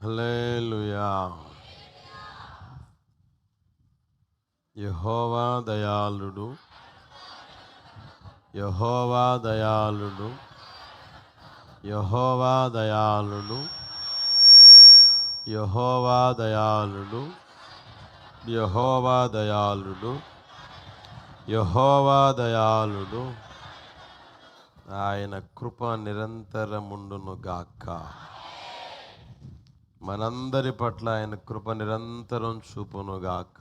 హల్లెలూయా. యెహోవా దయాళుడు, యెహోవా దయాళుడు, యెహోవా దయాళుడు, యెహోవా దయాళుడు, యెహోవా దయాళుడు, యెహోవా దయాళుడు. ఆయన కృప నిరంతరముండును గాక. మనందరి పట్ల ఆయన కృప నిరంతరం చూపును గాక.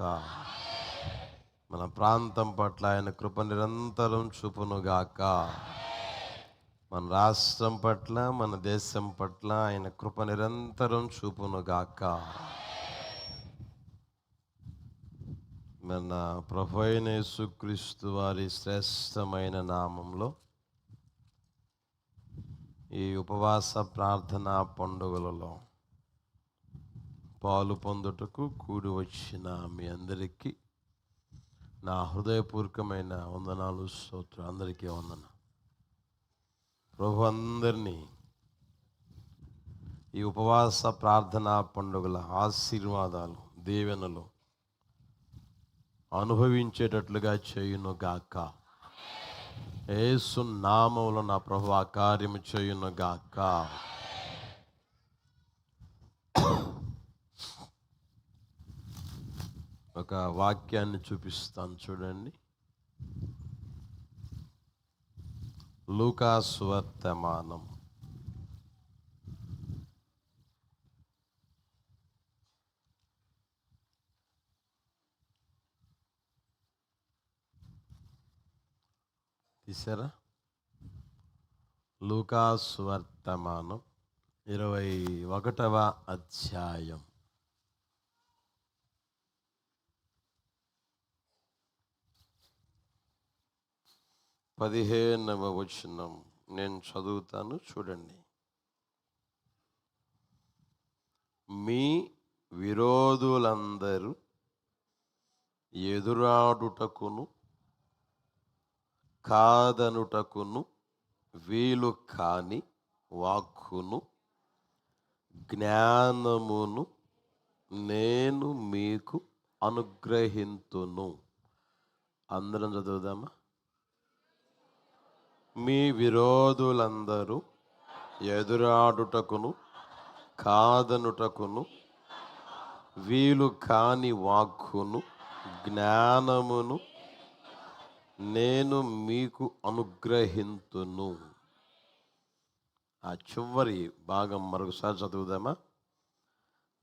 మన ప్రాంతం పట్ల ఆయన కృప నిరంతరం చూపును గాక. మన రాష్ట్రం పట్ల, మన దేశం పట్ల ఆయన కృప నిరంతరం చూపును గాక. మన ప్రభు అయిన యేసుక్రీస్తు వారి శ్రేష్టమైన నామంలో ఈ ఉపవాస ప్రార్థనా పండుగలలో పాలు పొందుటకు కూడి వచ్చిన మీ అందరికీ నా హృదయపూర్వకమైన వందనాలు, స్తోత్రం. అందరికీ వందన. ప్రభు అందరినీ ఈ ఉపవాస ప్రార్థనా పండుగల ఆశీర్వాదాలు, దీవెనలు అనుభవించేటట్లుగా చేయును గాక. యేసు నామములో నా ప్రభు ఆ కార్యము చేయును గాక. ఒక వాక్యాన్ని చూపిస్తాను, చూడండి. లూకా సువర్తమానం 21వ అధ్యాయం 15వ వచనం నేను చదువుతాను, చూడండి. మీ విరోధులందరూ ఎదురాడుటకును కాదనుటకును వీలు కాని వాక్కును జ్ఞానమును నేను మీకు అనుగ్రహింతును. అందరం చదువుదామా? మీ విరోధులందరూ ఎదురాడుటకును కాదనుటకును వీలు కాని వాక్కును జ్ఞానమును నేను మీకు అనుగ్రహింతును. ఆ చివరి భాగం మరొకసారి చదువుదామా?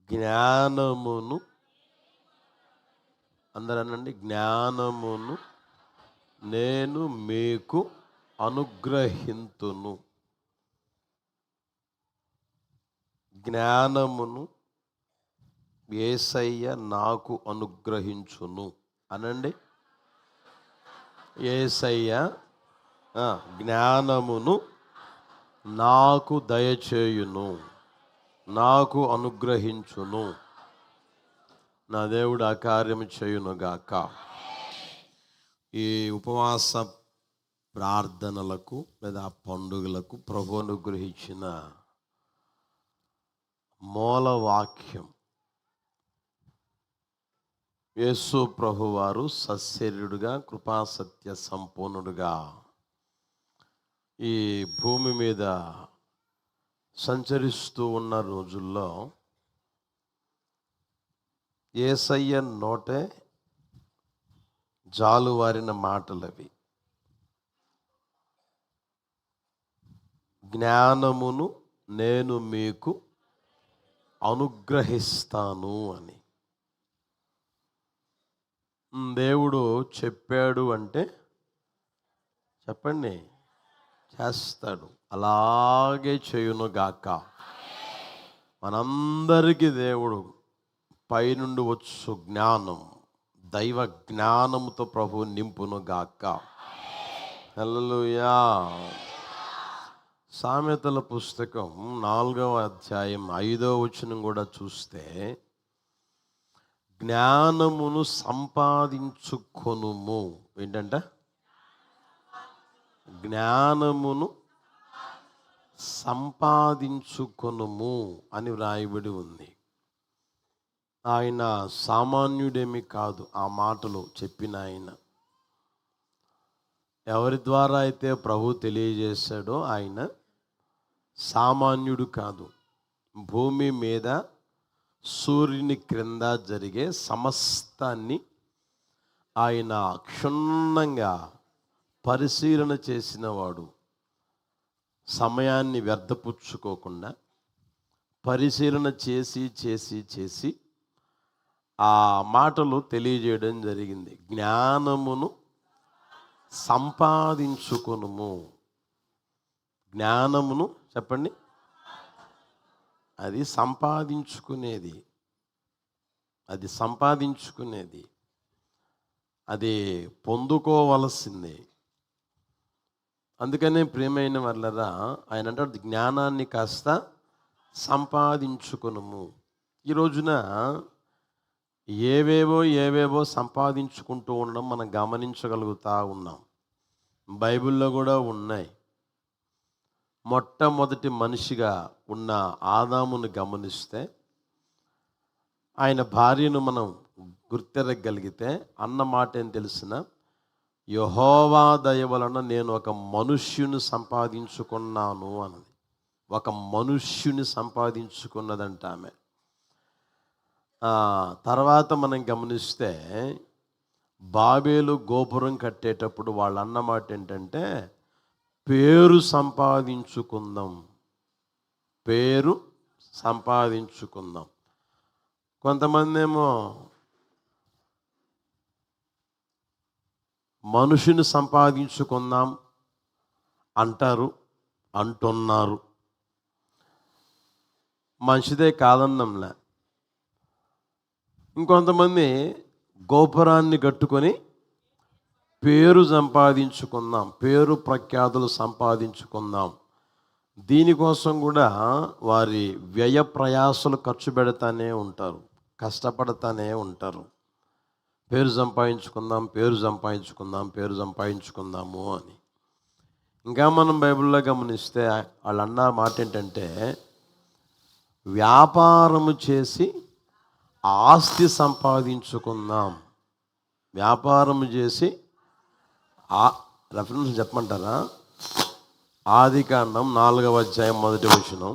జ్ఞానమును, అందరూ అనండి, జ్ఞానమును నేను మీకు అనుగ్రహింతును. జ్ఞానమును యేసయ్య నాకు అనుగ్రహించును. అనండి, యేసయ్య జ్ఞానమును నాకు దయచేయును, నాకు అనుగ్రహించును. నా దేవుడు ఆ కార్యము చేయునుగాక. ఈ ఉపవాస ప్రార్థనలకు లేదా పండుగలకు ప్రభు అనుగ్రహించిన మూలవాక్యం, యేసు ప్రభువారు సశరీరుడుగా కృపాసత్య సంపూర్ణుడుగా ఈ భూమి మీద సంచరిస్తూ ఉన్న రోజుల్లో యేసయ్య నోటే జాలువారిన మాటలవి. జ్ఞానమును నేను మీకు అనుగ్రహిస్తాను అని దేవుడు చెప్పాడు అంటే, చెప్పండి, చేస్తాడు. అలాగే చేయునుగాక. మనందరికీ దేవుడు పైనుండి వచ్చు జ్ఞానం, దైవ జ్ఞానముతో ప్రభు నింపునుగాక. హల్లెలూయా. సామెతల పుస్తకం 4వ అధ్యాయం 5వ వచనం కూడా చూస్తే, జ్ఞానమును సంపాదించుకొనుము. ఏంటంట? జ్ఞానమును సంపాదించుకొనుము అని వ్రాయబడి ఉంది. ఆయన సామాన్యుడేమి కాదు. ఆ మాటలు చెప్పిన ఆయన ఎవరి ద్వారా అయితే ప్రభు తెలియజేశాడో ఆయన సామాన్యుడు కాదు. భూమి మీద సూర్యుని క్రింద జరిగే సమస్తాన్ని ఆయన క్షుణ్ణంగా పరిశీలన చేసినవాడు. సమయాన్ని వ్యర్థపుచ్చుకోకుండా పరిశీలన చేసి చేసి చేసి ఆ మాటలు తెలియజేయడం జరిగింది. జ్ఞానమును సంపాదించుకొనుము. జ్ఞానమును చెప్పండి, అది సంపాదించుకునేది, అది సంపాదించుకునేది, అది పొందుకోవలసిందే. అందుకనే ప్రియమైన వాళ్ళరా ఆయన అంటాడు జ్ఞానాన్ని కాస్త సంపాదించుకొనుము. ఈ రోజున ఏవేవో సంపాదించుకుంటూ ఉండడం మనం గమనించగలుగుతూ ఉన్నాం. బైబిల్లో కూడా ఉన్నాయి. మొట్టమొదటి మనిషిగా ఉన్న ఆదామును గమనిస్తే ఆయన భార్యను మనం గుర్తెరగలిగితే అన్న మాట ఏం తెలిసిన, యెహోవా దయ వలన నేను ఒక మనుష్యుని సంపాదించుకున్నాను అన్నది. ఒక మనుష్యుని సంపాదించుకున్నదంట ఆమె. తర్వాత మనం గమనిస్తే బాబేలు గోపురం కట్టేటప్పుడు వాళ్ళు అన్నమాట ఏంటంటే పేరు సంపాదించుకుందాం, పేరు సంపాదించుకుందాం. కొంతమంది ఏమో మనుషుని సంపాదించుకుందాం అంటున్నారు. మంచిదే కాదన్నంలే. ఇంకొంతమంది గోపురాన్ని కట్టుకొని పేరు సంపాదించుకుందాం, పేరు ప్రఖ్యాతులు సంపాదించుకుందాం. దీనికోసం కూడా వారి వ్యయ ప్రయాసలు ఖర్చు పెడతానే ఉంటారు, కష్టపడతానే ఉంటారు. పేరు సంపాదించుకుందాము అని. ఇంకా మనం బైబిల్లో గమనిస్తే వాళ్ళు అన్న మాట ఏంటంటే వ్యాపారము చేసి ఆస్తి సంపాదించుకుందాం. వ్యాపారము చేసి రెఫరెన్స్ చెప్పమంటారా? ఆదికాండం 4వ అధ్యాయం 1వ వచనం,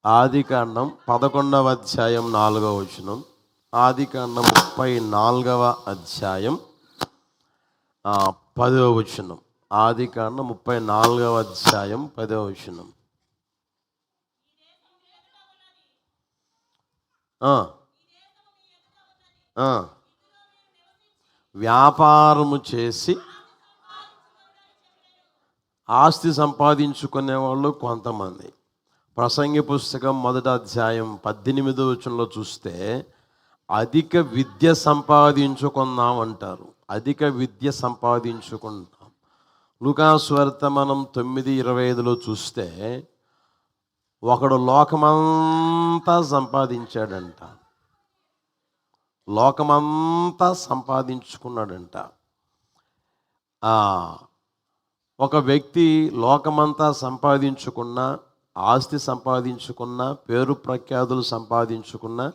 ఆదికాండం 11వ అధ్యాయం 4వ వచనం, ఆదికాండం 34వ అధ్యాయం 10వ వచనం, ఆదికాండం 34వ అధ్యాయం 10వ వచనం. వ్యాపారము చేసి ఆస్తి సంపాదించుకునే వాళ్ళు కొంతమంది. ప్రసంగి పుస్తకం 1వ అధ్యాయం 18వ వచనంలో చూస్తే అధిక విద్య సంపాదించుకుందాం అంటారు. అధిక విద్య సంపాదించుకుంటాం. లూకాసు వార్త మనం 9:25లో చూస్తే ఒకడు లోకమంతా సంపాదించాడంట, లోకమంతా సంపాదించుకున్నాడంట. ఒక వ్యక్తి లోకమంతా సంపాదించుకున్నా, ఆస్తి సంపాదించుకున్నా, పేరు ప్రఖ్యాతులు సంపాదించుకున్నా,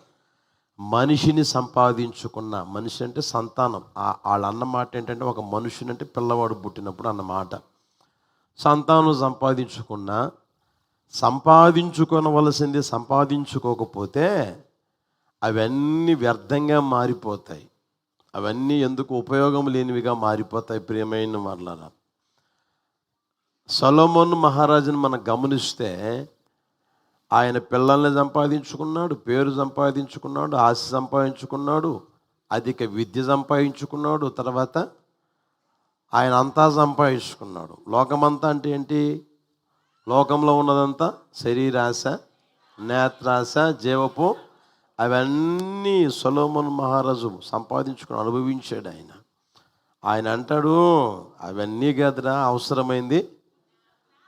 మనిషిని సంపాదించుకున్న, మనిషి అంటే సంతానం. వాళ్ళ అన్నమాట ఏంటంటే ఒక మనుషుని అంటే పిల్లవాడు పుట్టినప్పుడు అన్నమాట. సంతానం సంపాదించుకోవలసింది సంపాదించుకోకపోతే అవన్నీ వ్యర్థంగా మారిపోతాయి, అవన్నీ ఎందుకు ఉపయోగం లేనివిగా మారిపోతాయి. ప్రియమైన వాళ్ళారా, సొలొమోను మహారాజుని మనం గమనిస్తే ఆయన పిల్లల్ని సంపాదించుకున్నాడు, పేరు సంపాదించుకున్నాడు, ఆస్తి సంపాదించుకున్నాడు, అధిక విద్య సంపాదించుకున్నాడు. తర్వాత ఆయన అంతా సంపాదించుకున్నాడు. లోకమంతా అంటే ఏంటి? లోకంలో ఉన్నదంతా శరీరాశ, నేత్రాశ, జీవపు, అవన్నీ సొలొమోను మహారాజు సంపాదించుకుని అనుభవించాడు. ఆయన అంటాడు అవన్నీ కదరా, అవసరమైంది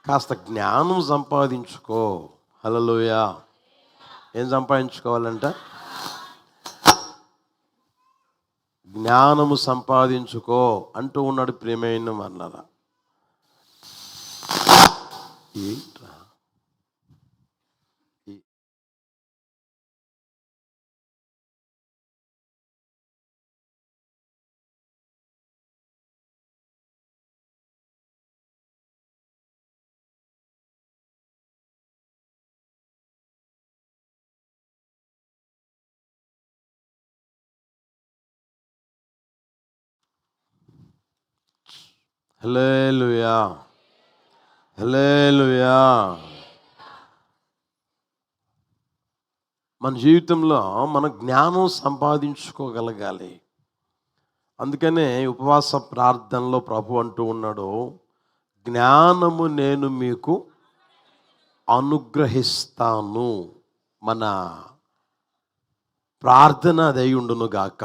కాస్త జ్ఞానం సంపాదించుకో. హల్లెలూయా. ఏం సంపాదించుకోవాలంట? జ్ఞానము సంపాదించుకో అంటూ ఉన్నాడు. ప్రియమైన వాళ్ళారా, ఏంట్రా హల్లెలూయా, హల్లెలూయా. మన జీవితంలో మన జ్ఞానం సంపాదించుకోగలగాలి. అందుకనే ఉపవాస ప్రార్థనలో ప్రభు అంటూ ఉన్నాడు, జ్ఞానము నేను మీకు అనుగ్రహిస్తాను. మన ప్రార్థన అదై ఉండును గాక,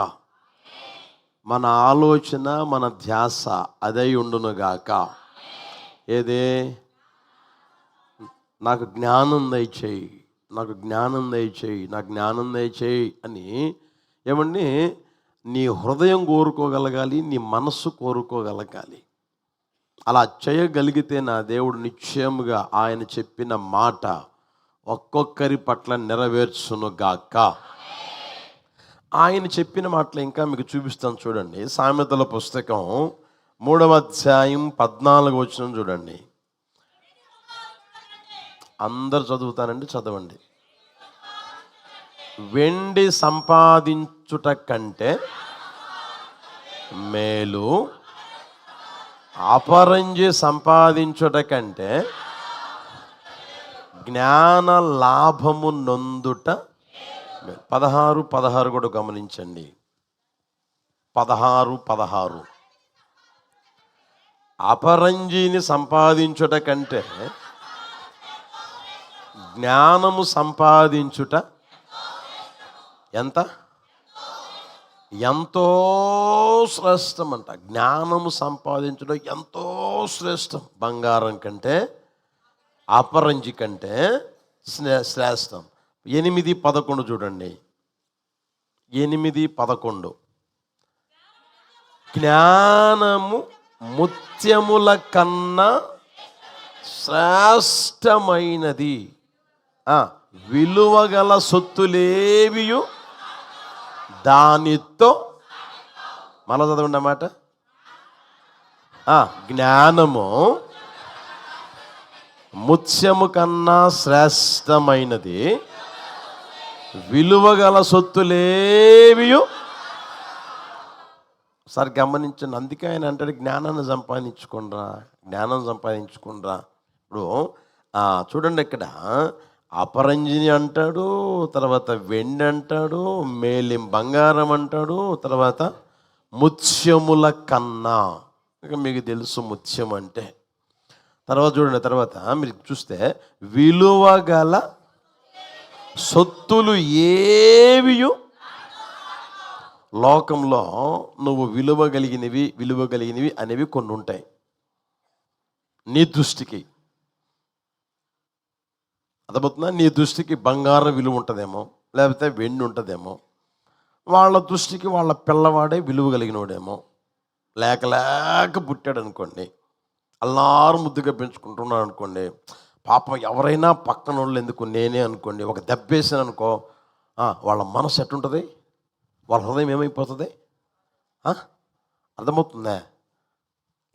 మన ఆలోచన మన ధ్యాస అదై ఉండును గాక. ఏదే, నాకు జ్ఞానం దయచేయి, నాకు జ్ఞానం దయచేయి, నాకు జ్ఞానం దయచేయి అని. ఏమండి, నీ హృదయం కోరుకోగలగాలి, నీ మనస్సు కోరుకోగలగాలి. అలా చేయగలిగితే నా దేవుడు నిశ్చయముగా ఆయన చెప్పిన మాట ఒక్కొక్కరి పట్ల నెరవేర్చును గాక. ఆయన చెప్పిన మాటలు ఇంకా మీకు చూపిస్తాను చూడండి. సామెతల పుస్తకం 3వ అధ్యాయం 14వ వచనం చూడండి. అందరు చదువుతానండి, చదవండి. వెండి సంపాదించుట కంటే మేలు, అపరంజి సంపాదించుట కంటే జ్ఞాన లాభము నొందుట. 16 కూడా గమనించండి. 16 అపరంజిని సంపాదించుట కంటే జ్ఞానము సంపాదించుట ఎంత? ఎంతో శ్రేష్టం అంట. జ్ఞానము సంపాదించడం ఎంతో శ్రేష్టం. బంగారం కంటే, అపరంజి కంటే శ్రేష్టం. 8:11 చూడండి. 8:11 జ్ఞానము ముత్యముల కన్నా శ్రేష్టమైనది, విలువగల సొత్తులేవియు దానితో. మళ్ళా చదవండి అన్నమాట. జ్ఞానము ముత్యము కన్నా శ్రేష్టమైనది, విలువగల సొత్తులేవియు. సార్ గమనించండి. అందుకే ఆయన అంటాడు, జ్ఞానాన్ని సంపాదించుకుండ్రా, జ్ఞానం సంపాదించుకుండ్రా. ఇప్పుడు చూడండి, ఇక్కడ అపరంజిని అంటాడు, తర్వాత వెండి అంటాడు, మేలిం బంగారం అంటాడు, తర్వాత ముత్యముల కన్నా. ఇక మీకు తెలుసు ముత్యం అంటే. తర్వాత చూడండి, తర్వాత మీరు చూస్తే విలువగల సొత్తులు ఏవియు. లోకంలో నువ్వు విలువగలిగినవి అనేవి కొన్ని ఉంటాయి నీ దృష్టికి. అర్థమవుతుందా? నీ దృష్టికి బంగారం విలువ ఉంటుందేమో, లేకపోతే వెండి ఉంటుందేమో. వాళ్ళ దృష్టికి వాళ్ళ పిల్లవాడే విలువ కలిగినవాడేమో. లేక పుట్టాడు అనుకోండి, అల్లారు ముద్దుగా పెంచుకుంటున్నాడు అనుకోండి. పాపం ఎవరైనా పక్కన వాళ్ళు ఎందుకు, నేనే అనుకోండి, ఒక దెబ్బేసాను అనుకో, వాళ్ళ మనసు ఎట్టుంటుంది, వాళ్ళ హృదయం ఏమైపోతుంది? అర్థమవుతుందా?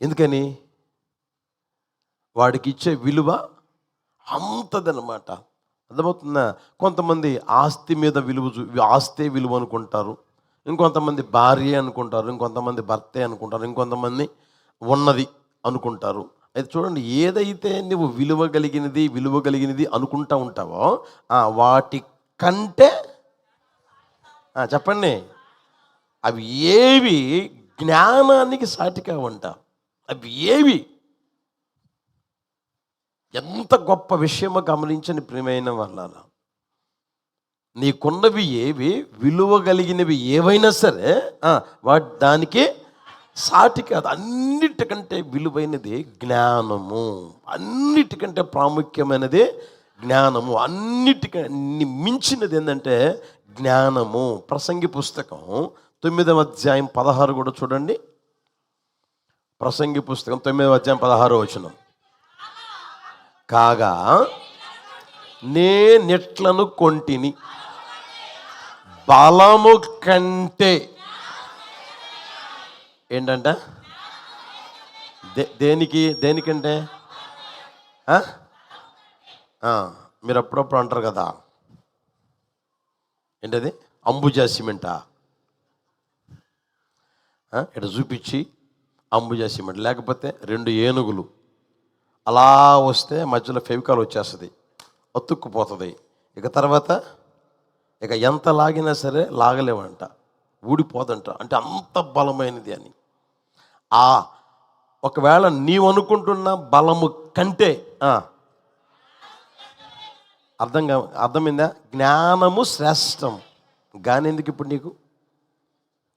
ఎందుకని? వాడికి ఇచ్చే విలువ అంతదనమాట. అర్థమవుతుందా? కొంతమంది ఆస్తి మీద ఆస్తే విలువ అనుకుంటారు, ఇంకొంతమంది భార్య అనుకుంటారు, ఇంకొంతమంది భర్తే అనుకుంటారు, ఇంకొంతమంది ఉన్నది అనుకుంటారు. అయితే చూడండి, ఏదైతే నువ్వు విలువ కలిగినది అనుకుంటా ఉంటావో వాటి కంటే చెప్పండి, అవి ఏవి జ్ఞానానికి సాటి కావంట. అవి ఏవి ఎంత గొప్ప విషయమో గమనించని ప్రియమైన వాళ్ళ. నీకున్నవి ఏవి విలువ కలిగినవి ఏవైనా సరే దానికి సాటి కాదు. అన్నిటికంటే విలువైనది జ్ఞానము, అన్నిటికంటే ప్రాముఖ్యమైనది జ్ఞానము, అన్నిటికంటే మించినది ఏంటంటే జ్ఞానము. ప్రసంగి పుస్తకం 9వ అధ్యాయం 16 కూడా చూడండి. ప్రసంగి పుస్తకం 9వ అధ్యాయం 16వ వచనం. కాగా నేనెట్లను కొంటిని బలము కంటే. ఏంటంట? దేనికంటే? మీరు అప్పుడప్పుడు అంటారు కదా, ఏంటది? అంబుజా సిమెంటా? ఇటు చూపించి అంబుజా సిమెంట్, లేకపోతే 2 ఏనుగులు అలా వస్తే మధ్యలో ఫెవికాల్ వచ్చేస్తుంది, అతుక్కుపోతుంది. ఇక తర్వాత ఇక ఎంత లాగినా సరే లాగలేవంట, ఊడిపోదంట. అంటే అంత బలమైనది అని. ఒకవేళ నీవు అనుకుంటున్న బలము కంటే అర్థమైందా? జ్ఞానము శ్రేష్టం. కానీ ఎందుకు ఇప్పుడు నీకు?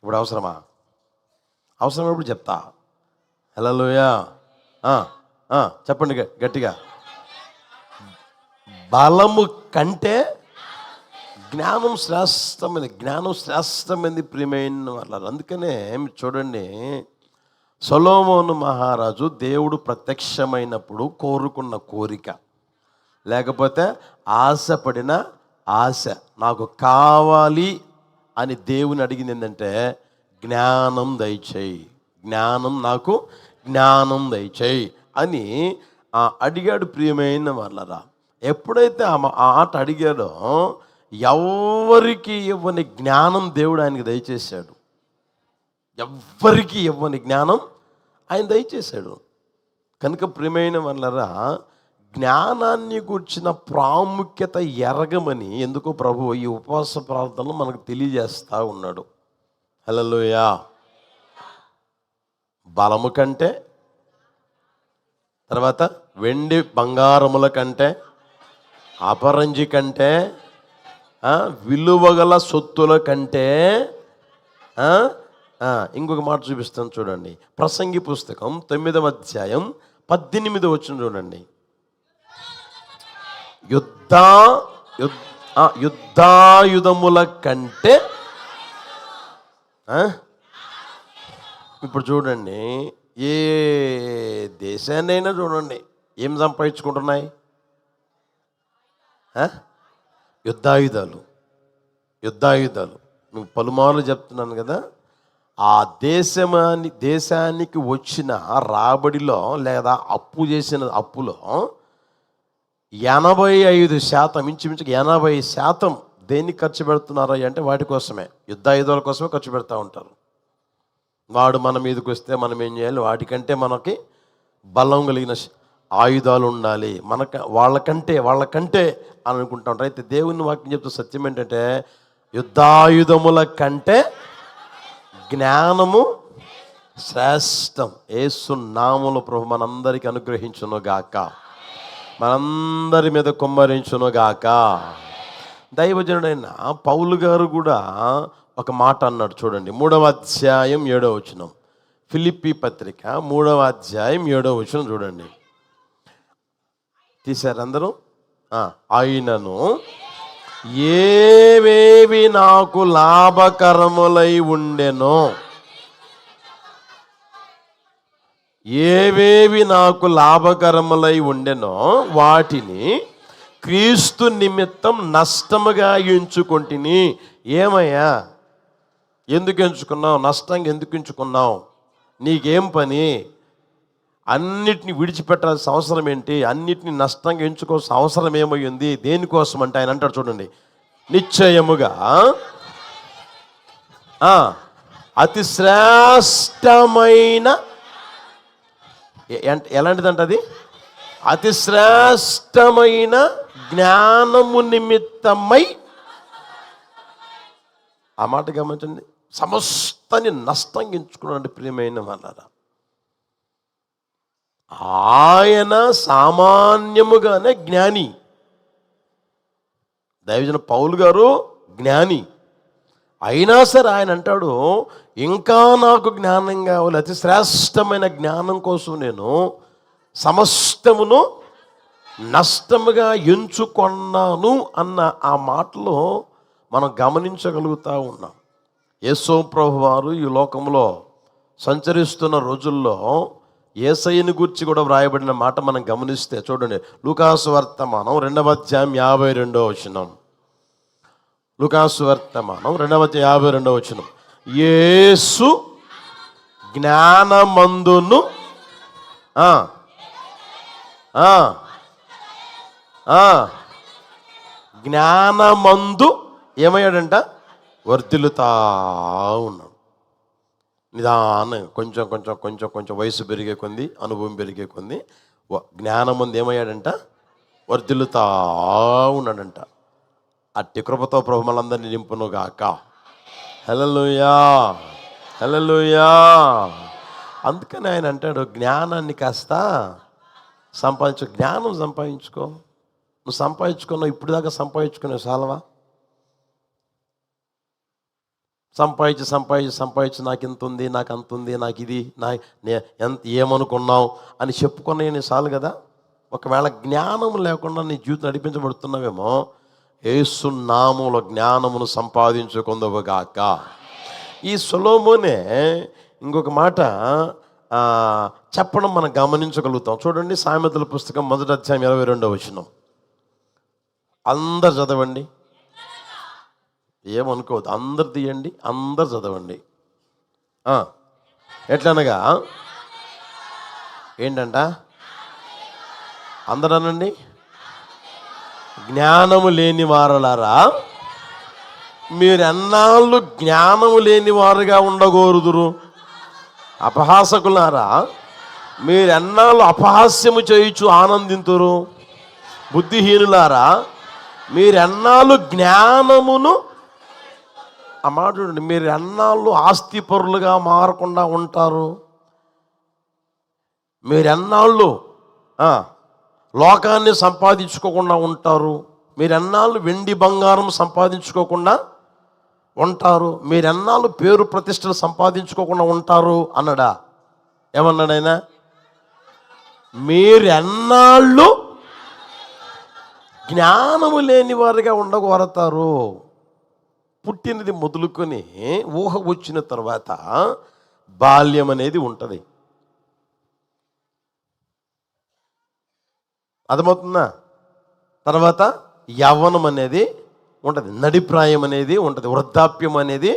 ఇప్పుడు అవసరమా? అవసరమైనప్పుడు చెప్తా. హల్లెలూయా. చెప్పండి గట్టిగా. బలము కంటే జ్ఞానం శ్రేష్టమైనది. జ్ఞానం శ్రేష్టమైనది ప్రియమైన వాళ్ళు. అందుకనే చూడండి, సొలొమోను మహారాజు దేవుడు ప్రత్యక్షమైనప్పుడు కోరుకున్న కోరిక, లేకపోతే ఆశపడిన ఆశ, నాకు కావాలి అని దేవుని అడిగింది ఏంటంటే, జ్ఞానం దయచేయి, నాకు జ్ఞానం దయచేయి అని అడిగాడు. ప్రియమైన వాళ్ళరా, ఎప్పుడైతే ఆ ఆట అడిగాడో ఎవ్వరికి ఇవ్వని జ్ఞానం దేవుడు ఆయనకి దయచేశాడు. ఎవ్వరికి ఇవ్వని జ్ఞానం ఆయన దయచేశాడు. కనుక ప్రియమైన వాళ్ళరా, జ్ఞానాన్ని కూర్చిన ప్రాముఖ్యత ఎరగమని ఎందుకో ప్రభు ఈ ఉపవాస ప్రార్థనలో మనకు తెలియజేస్తూ ఉన్నాడు. హల్లెలూయా. బలము కంటే, తర్వాత వెండి బంగారముల కంటే, అపరంజి కంటే, విలువగల సొత్తుల కంటే. ఇంకొక మాట చూపిస్తాను చూడండి. ప్రసంగి పుస్తకం 9వ అధ్యాయం 18వ వచనం చూడండి. యుద్ధాయుధముల కంటే. ఇప్పుడు చూడండి, ఏ దేశాన్నైనా చూడండి, ఏం సంపాదించుకుంటున్నాయి? యుద్ధాయుధాలు. నువ్వు పలుమార్లు చెప్తున్నాను కదా, ఆ దేశానికి వచ్చిన రాబడిలో లేదా అప్పు చేసిన అప్పులో 85%, ఇంచుమించుగా 80% దేనికి ఖర్చు పెడుతున్నారా అంటే వాటి కోసమే, యుద్ధాయుధాల కోసమే ఖర్చు పెడతా ఉంటారు. వాడు మన మీదకి వస్తే మనం ఏం చేయాలి? వాటికంటే మనకి బలం కలిగిన ఆయుధాలు ఉండాలి, వాళ్ళకంటే అని అనుకుంటా ఉంటారు. అయితే దేవుని వాక్యం చెప్తే సత్యం ఏంటంటే, యుద్ధాయుధముల కంటే జ్ఞానము శ్రేష్టం. యేసు నామములో ప్రభు మనందరికీ అనుగ్రహించును గాక, మనందరి మీద కుమ్మరించును గాక. దైవజనుడైన పౌలు గారు కూడా ఒక మాట అన్నాడు చూడండి. 3వ అధ్యాయం 7వ వచనం, ఫిలిప్పీ పత్రిక 3వ అధ్యాయం 7వ వచనం చూడండి. తీశారు అందరూ? ఆయనను ఏవేవి నాకు లాభకరములై ఉండెనో, వాటిని క్రీస్తు నిమిత్తం నష్టముగా ఎంచుకొంటిని. ఏమయ్యా, ఎందుకు ఎంచుకున్నావు? నష్టంగా ఎందుకు ఎంచుకున్నావు? నీకేం పని? అన్నిటిని విడిచిపెట్టాల్సిన అవసరం ఏంటి? అన్నిటిని నష్టంగా ఎంచుకోవాల్సిన అవసరం ఏమైంది? దేనికోసం అంటే ఆయన అంటాడు చూడండి, నిశ్చయముగా అతి శ్రేష్టమైన, ఎలాంటిదంట అది? అతి శ్రేష్టమైన జ్ఞానము నిమిత్తమై. ఆ మాట గమనించండి. సమస్తాన్ని నష్టంగా ఎంచుకున్నాడు ప్రియమైన వాళ్ళారా. ఆయన సామాన్యముగానే జ్ఞాని. దైవజన పౌలు గారు జ్ఞాని అయినా సరే ఆయన అంటాడు, ఇంకా నాకు జ్ఞానం కావాలి, అతి శ్రేష్టమైన జ్ఞానం కోసం నేను సమస్తమును నష్టముగా ఎంచుకున్నాను అన్న ఆ మాటలో మనం గమనించగలుగుతూ ఉన్నాం. యేసు ప్రభు వారు ఈ లోకంలో సంచరిస్తున్న రోజుల్లో యేసయ్యను గూర్చి కూడా వ్రాయబడిన మాట మనం గమనిస్తే చూడండి, లూకాసు వర్తమానం 2వ అధ్యాయం 52వ వచనం. లూకాసు వర్తమానం 2వ అధ్యాయం 52వ వచనం. యేసు జ్ఞానమందును జ్ఞానమందు ఏమయ్యాడంట? వర్ధిల్లుతా ఉన్నాడు. నిదానం కొంచెం కొంచెం కొంచెం కొంచెం వయసు పెరిగే కొంది, అనుభవం పెరిగే కొంది జ్ఞానమందు ఏమయ్యాడంట? వర్ధిల్లుతా ఉన్నాడంట. అట్టి కృపతో ప్రభు మనందరినీ నింపునుగాక. హల్లెలూయా, హల్లెలూయా. అందుకని ఆయన అంటాడు, జ్ఞానాన్ని కాస్త జ్ఞానం సంపాదించుకో. నువ్వు సంపాదించుకున్నావు, ఇప్పుడు దాకా సంపాదించుకున్నావు చాలవా? సంపాదించి నాకు ఇంత ఉంది, నాకు అంత ఉంది, నాకు ఇది, ఎంత ఏమనుకున్నావు అని చెప్పుకునే చాలు కదా. ఒకవేళ జ్ఞానం లేకుండా నీ జీవితం నడిపించబడుతున్నావేమో, యేసు నామములో జ్ఞానమును సంపాదించుకుందువుగాక. ఈ సొలొమోనే ఇంకొక మాట చెప్పడం మనం గమనించగలుగుతాం. చూడండి, సామెతల పుస్తకం 1వ అధ్యాయం 22వ వచనం. అందరు చదవండి, ఏమనుకోవద్దు, అందరు తీయండి, అందరు చదవండి. ఎట్లనగా ఏంటంట? అందరూ అనండి. జ్ఞానము లేని వారలారా, మీరు ఎన్నాళ్ళు జ్ఞానము లేని వారుగా ఉండగోరుదురు? అపహాసకులారా, మీరు ఎన్నాళ్ళు అపహాస్యము చేయుచు ఆనందింతురు? బుద్ధిహీనులారా, మీరు ఎన్నాళ్ళు జ్ఞానమును, ఆ మాట చూడండి, మీరు ఎన్నాళ్ళు ఆస్తిపరులుగా మారకుండా ఉంటారు? మీరు ఎన్నాళ్ళు లోకాన్ని సంపాదించుకోకుండా ఉంటారు? మీరు ఎన్నాళ్ళు వెండి బంగారం సంపాదించుకోకుండా ఉంటారు? మీరు ఎన్నాళ్ళు పేరు ప్రతిష్టలు సంపాదించుకోకుండా ఉంటారు అన్నాడా? ఏమన్నాడు ఆయన? మీరు ఎన్నాళ్ళు జ్ఞానము లేని వారిగా ఉండగోరతారు. పుట్టినది మొదలుకొని ఊహ వచ్చిన తర్వాత బాల్యం అనేది ఉంటుంది. అర్థమవుతుందా? తర్వాత యవ్వనం అనేది ఉంటుంది, నడిప్రాయం అనేది ఉంటుంది, వృద్ధాప్యం అనేది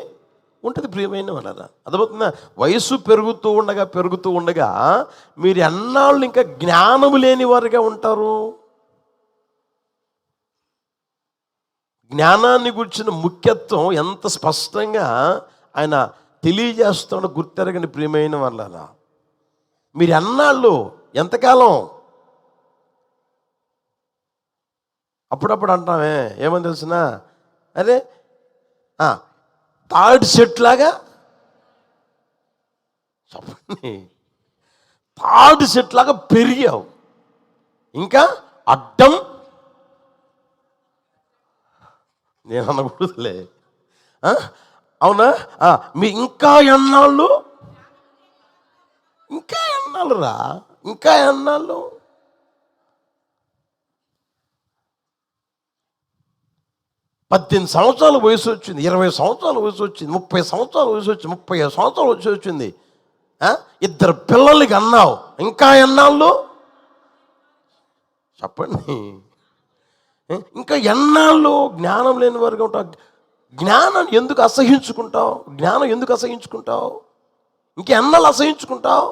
ఉంటుంది. ప్రియమైన వాళ్ళరా, అర్థమవుతుందా? వయసు పెరుగుతూ ఉండగా మీరు ఎన్నాళ్ళు ఇంకా జ్ఞానము లేని వారిగా ఉంటారు? జ్ఞానాన్ని గురించిన ముఖ్యత్వం ఎంత స్పష్టంగా ఆయన తెలియజేస్తాడో గుర్తెరగని ప్రియమైన వాళ్ళరా. మీరు ఎన్నాళ్ళు, ఎంతకాలం? అప్పుడప్పుడు అంటామే, ఏమని తెలిసిన, అరే థర్డ్ సెట్ లాగా, చెప్పండి, థర్డ్ సెట్ లాగా పెరిగావు, ఇంకా అడ్డం. నేను అనకూడదులే, అవునా? మీ ఇంకా ఎన్నాళ్ళు రా, ఇంకా ఎన్నాళ్ళు? పద్దెనిమిది సంవత్సరాల వయసు వచ్చింది, 20 సంవత్సరాల వయసు వచ్చింది, 30 సంవత్సరాల వయసు వచ్చింది, 35 సంవత్సరాల వయసు వచ్చింది, 2 పిల్లలకి అన్నావు, ఇంకా ఎన్నాళ్ళు? చెప్పండి, ఇంకా ఎన్నాళ్ళు జ్ఞానం లేని వారుగా ఉంటావు? జ్ఞానం ఎందుకు అసహించుకుంటావు? జ్ఞానం ఎందుకు అసహించుకుంటావు? ఇంకెన్నాళ్ళు అసహించుకుంటావు?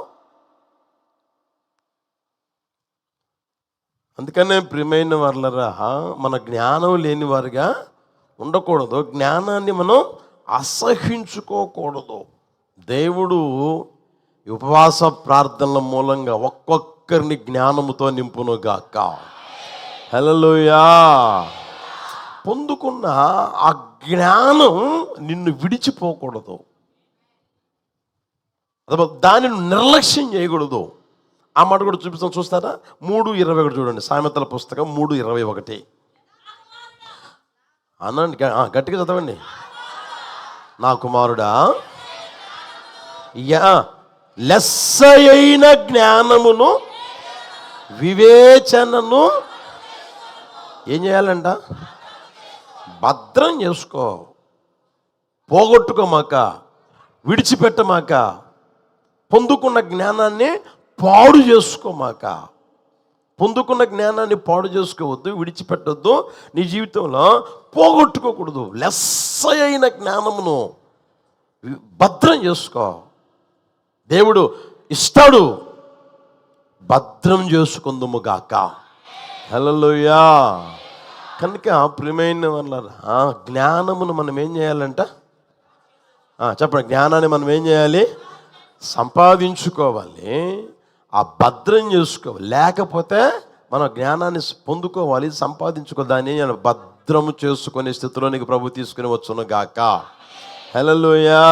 అందుకనే ప్రియమైన వారులరా, మన జ్ఞానం లేని వారుగా ఉండకూడదు, జ్ఞానాన్ని మనం అసహించుకోకూడదు. దేవుడు ఉపవాస ప్రార్థనల మూలంగా ఒక్కొక్కరిని జ్ఞానముతో నింపునుగాక. హల్లెలూయా. పొందుకున్న ఆ జ్ఞానం నిన్ను విడిచిపోకూడదు, దానిని నిర్లక్ష్యం చేయకూడదు. ఆ మాట కూడా చూస్తారా? 3:21 చూడండి, సామెతల పుస్తకం 3:21 అనండి, గట్టిగా చదవండి. నా కుమారుడా, లెస్సయైన జ్ఞానమును వివేచనను ఏం చేయాలంట? భద్రం చేసుకో, పోగొట్టుకోమాక, విడిచిపెట్టమాక. పొందుకున్న జ్ఞానాన్ని పాడు చేసుకోమాక. పొందుకున్న జ్ఞానాన్ని పాడు చేసుకోవద్దు, విడిచిపెట్టొద్దు. నీ జీవితంలో పోగొట్టుకోకూడదు. లెస్ అయిన జ్ఞానమును భద్రం చేసుకో. దేవుడు ఇస్తాడు, భద్రం చేసుకుందుము గాక. హల్లెలూయా. కనుక ప్రియమైన వాళ్ళారా, జ్ఞానమును మనం ఏం చేయాలంట? చెప్పండి. జ్ఞానాన్ని మనం ఏం చేయాలి? సంపాదించుకోవాలి, ఆ భద్రం చేసుకోవాలి. లేకపోతే మనం జ్ఞానాన్ని పొందుకోవాలి, సంపాదించుకో, దాన్ని భద్రము చేసుకునే స్థితిలోనికి ప్రభు తీసుకుని వచ్చును గాక. హల్లెలూయా.